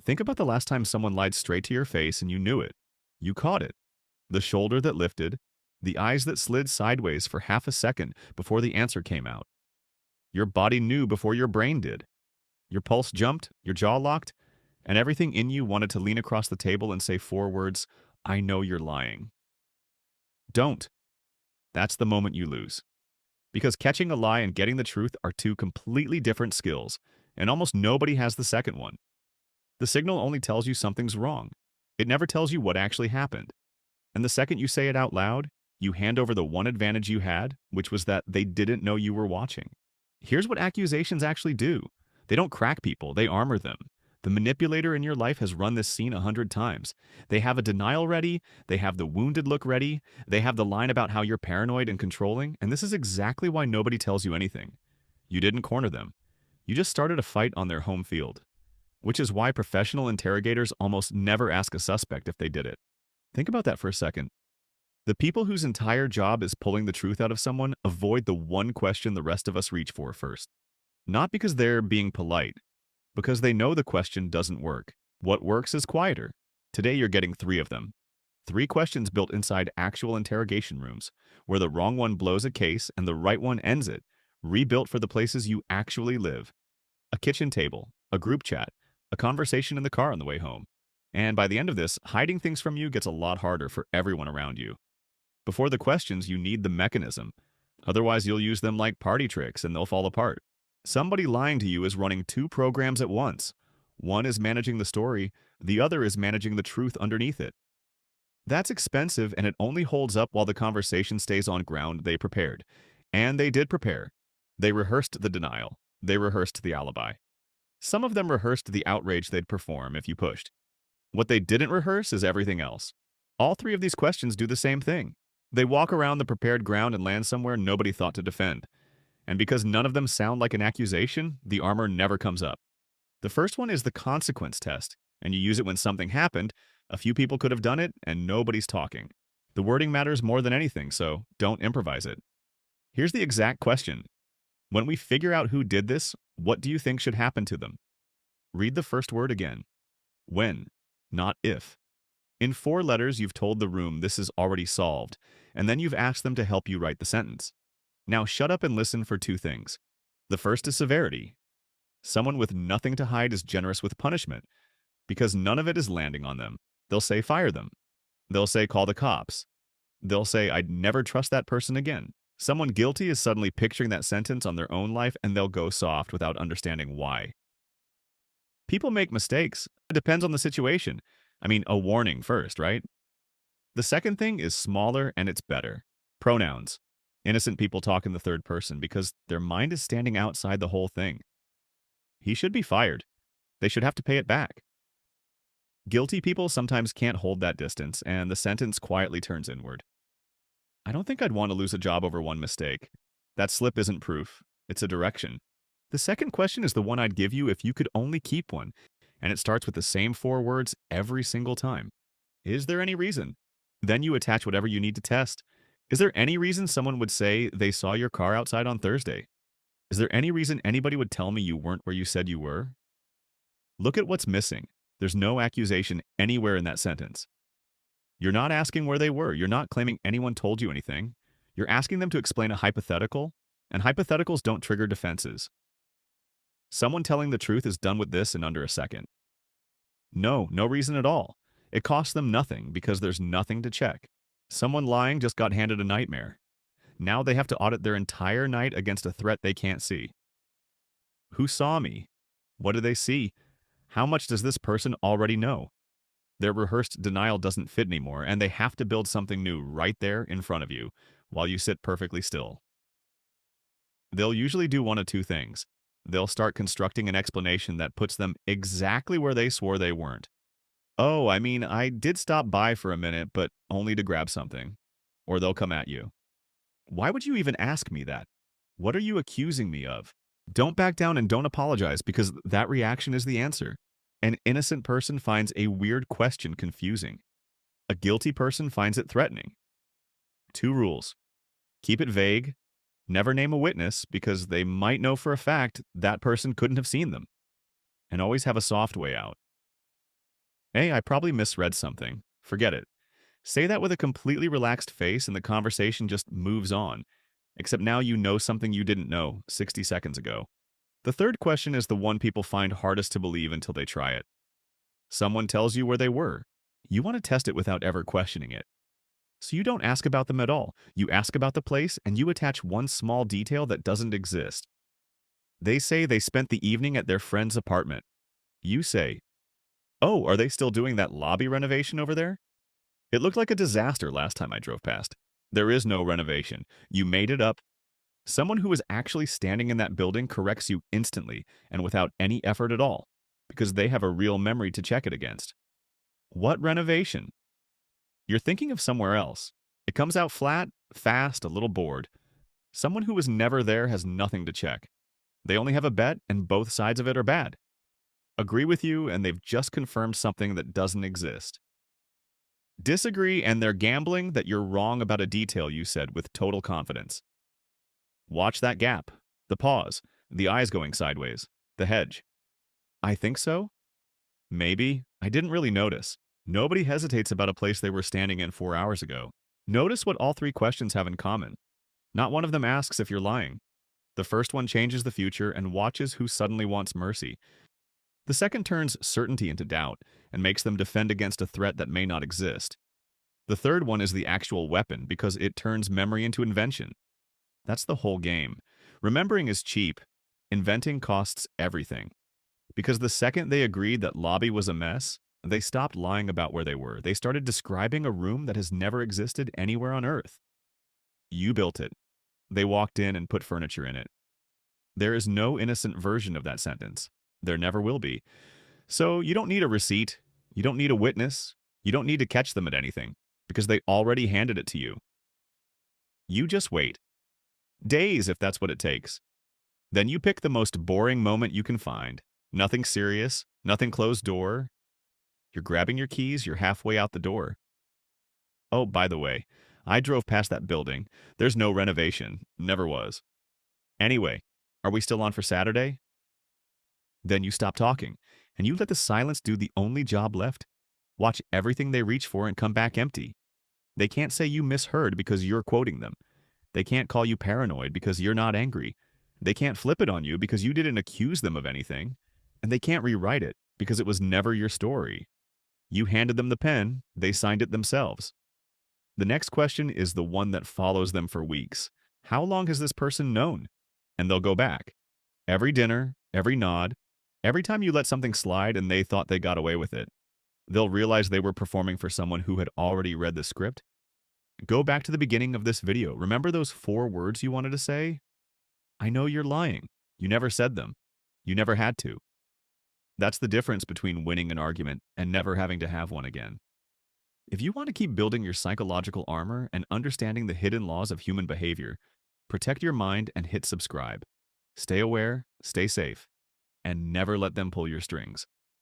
Think about the last time someone lied straight to your face and you knew it. You caught it. The shoulder that lifted, the eyes that slid sideways for half a second before the answer came out. Your body knew before your brain did. Your pulse jumped, your jaw locked, and everything in you wanted to lean across the table and say four words, I know you're lying. Don't. That's the moment you lose. Because catching a lie and getting the truth are two completely different skills, and almost nobody has the second one. The signal only tells you something's wrong. It never tells you what actually happened. And the second you say it out loud, you hand over the one advantage you had, which was that they didn't know you were watching. Here's what accusations actually do. They don't crack people, they armor them. The manipulator in your life has run this scene 100 times. They have a denial ready, they have the wounded look ready, they have the line about how you're paranoid and controlling, and this is exactly why nobody tells you anything. You didn't corner them. You just started a fight on their home field. Which is why professional interrogators almost never ask a suspect if they did it. Think about that for a second. The people whose entire job is pulling the truth out of someone avoid the one question the rest of us reach for first. Not because they're being polite, because they know the question doesn't work. What works is quieter. Today you're getting 3 of them. 3 questions built inside actual interrogation rooms, where the wrong one blows a case and the right one ends it, rebuilt for the places you actually live. A kitchen table, a group chat, a conversation in the car on the way home. And by the end of this, hiding things from you gets a lot harder for everyone around you. Before the questions, you need the mechanism. Otherwise, you'll use them like party tricks and they'll fall apart. Somebody lying to you is running 2 programs at once. One is managing the story, the other is managing the truth underneath it. That's expensive and it only holds up while the conversation stays on ground they prepared. And they did prepare. They rehearsed the denial. They rehearsed the alibi. Some of them rehearsed the outrage they'd perform if you pushed. What they didn't rehearse is everything else. All 3 of these questions do the same thing. They walk around the prepared ground and land somewhere nobody thought to defend. And because none of them sound like an accusation, the armor never comes up. The first one is the consequence test, and you use it when something happened, a few people could have done it, and nobody's talking. The wording matters more than anything, so don't improvise it. Here's the exact question. When we figure out who did this, what do you think should happen to them? Read the first word again. When, not if. In 4 letters, you've told the room this is already solved, and then you've asked them to help you write the sentence. Now shut up and listen for 2 things. The first is severity. Someone with nothing to hide is generous with punishment, because none of it is landing on them. They'll say fire them. They'll say call the cops. They'll say I'd never trust that person again. Someone guilty is suddenly picturing that sentence on their own life and they'll go soft without understanding why. People make mistakes. It depends on the situation. I mean, a warning first, right? The second thing is smaller and it's better. Pronouns. Innocent people talk in the third person because their mind is standing outside the whole thing. He should be fired. They should have to pay it back. Guilty people sometimes can't hold that distance, and the sentence quietly turns inward. I don't think I'd want to lose a job over one mistake. That slip isn't proof. It's a direction. The second question is the one I'd give you if you could only keep one, and it starts with the same 4 words every single time. Is there any reason? Then you attach whatever you need to test. Is there any reason someone would say they saw your car outside on Thursday? Is there any reason anybody would tell me you weren't where you said you were? Look at what's missing. There's no accusation anywhere in that sentence. You're not asking where they were. You're not claiming anyone told you anything. You're asking them to explain a hypothetical, and hypotheticals don't trigger defenses. Someone telling the truth is done with this in under a second. No reason at all. It costs them nothing because there's nothing to check. Someone lying just got handed a nightmare. Now they have to audit their entire night against a threat they can't see. Who saw me? What did they see? How much does this person already know? Their rehearsed denial doesn't fit anymore, and they have to build something new right there in front of you while you sit perfectly still. They'll usually do one of 2 things. They'll start constructing an explanation that puts them exactly where they swore they weren't. Oh, I mean, I did stop by for a minute, but only to grab something. Or they'll come at you. Why would you even ask me that? What are you accusing me of? Don't back down and don't apologize because that reaction is the answer. An innocent person finds a weird question confusing. A guilty person finds it threatening. 2 rules. Keep it vague. Never name a witness because they might know for a fact that person couldn't have seen them. And always have a soft way out. Hey, I probably misread something. Forget it. Say that with a completely relaxed face and the conversation just moves on. Except now you know something you didn't know 60 seconds ago. The third question is the one people find hardest to believe until they try it. Someone tells you where they were. You want to test it without ever questioning it. So you don't ask about them at all. You ask about the place and you attach one small detail that doesn't exist. They say they spent the evening at their friend's apartment. You say, "Oh, are they still doing that lobby renovation over there? It looked like a disaster last time I drove past." There is no renovation. You made it up. Someone who is actually standing in that building corrects you instantly and without any effort at all, because they have a real memory to check it against. What renovation? You're thinking of somewhere else. It comes out flat, fast, a little bored. Someone who was never there has nothing to check. They only have a bet, and both sides of it are bad. Agree with you, and they've just confirmed something that doesn't exist. Disagree, and they're gambling that you're wrong about a detail you said with total confidence. Watch that gap, the pause, the eyes going sideways, the hedge. I think so? Maybe. I didn't really notice. Nobody hesitates about a place they were standing in 4 hours ago. Notice what all three questions have in common. Not one of them asks if you're lying. The first one changes the future and watches who suddenly wants mercy. The second turns certainty into doubt and makes them defend against a threat that may not exist. The third one is the actual weapon because it turns memory into invention. That's the whole game. Remembering is cheap. Inventing costs everything. Because the second they agreed that lobby was a mess, they stopped lying about where they were. They started describing a room that has never existed anywhere on Earth. You built it. They walked in and put furniture in it. There is no innocent version of that sentence. There never will be. So you don't need a receipt. You don't need a witness. You don't need to catch them at anything, because they already handed it to you. You just wait. Days, if that's what it takes. Then you pick the most boring moment you can find. Nothing serious, nothing closed door. You're grabbing your keys, you're halfway out the door. Oh, by the way, I drove past that building. There's no renovation. Never was. Anyway, are we still on for Saturday? Then you stop talking, and you let the silence do the only job left. Watch everything they reach for and come back empty. They can't say you misheard because you're quoting them. They can't call you paranoid because you're not angry. They can't flip it on you because you didn't accuse them of anything. And they can't rewrite it because it was never your story. You handed them the pen, they signed it themselves. The next question is the one that follows them for weeks. How long has this person known? And they'll go back. Every dinner, every nod, every time you let something slide and they thought they got away with it. They'll realize they were performing for someone who had already read the script. Go back to the beginning of this video. Remember those 4 words you wanted to say? I know you're lying. You never said them. You never had to. That's the difference between winning an argument and never having to have one again. If you want to keep building your psychological armor and understanding the hidden laws of human behavior, protect your mind and hit subscribe. Stay aware, stay safe, and never let them pull your strings.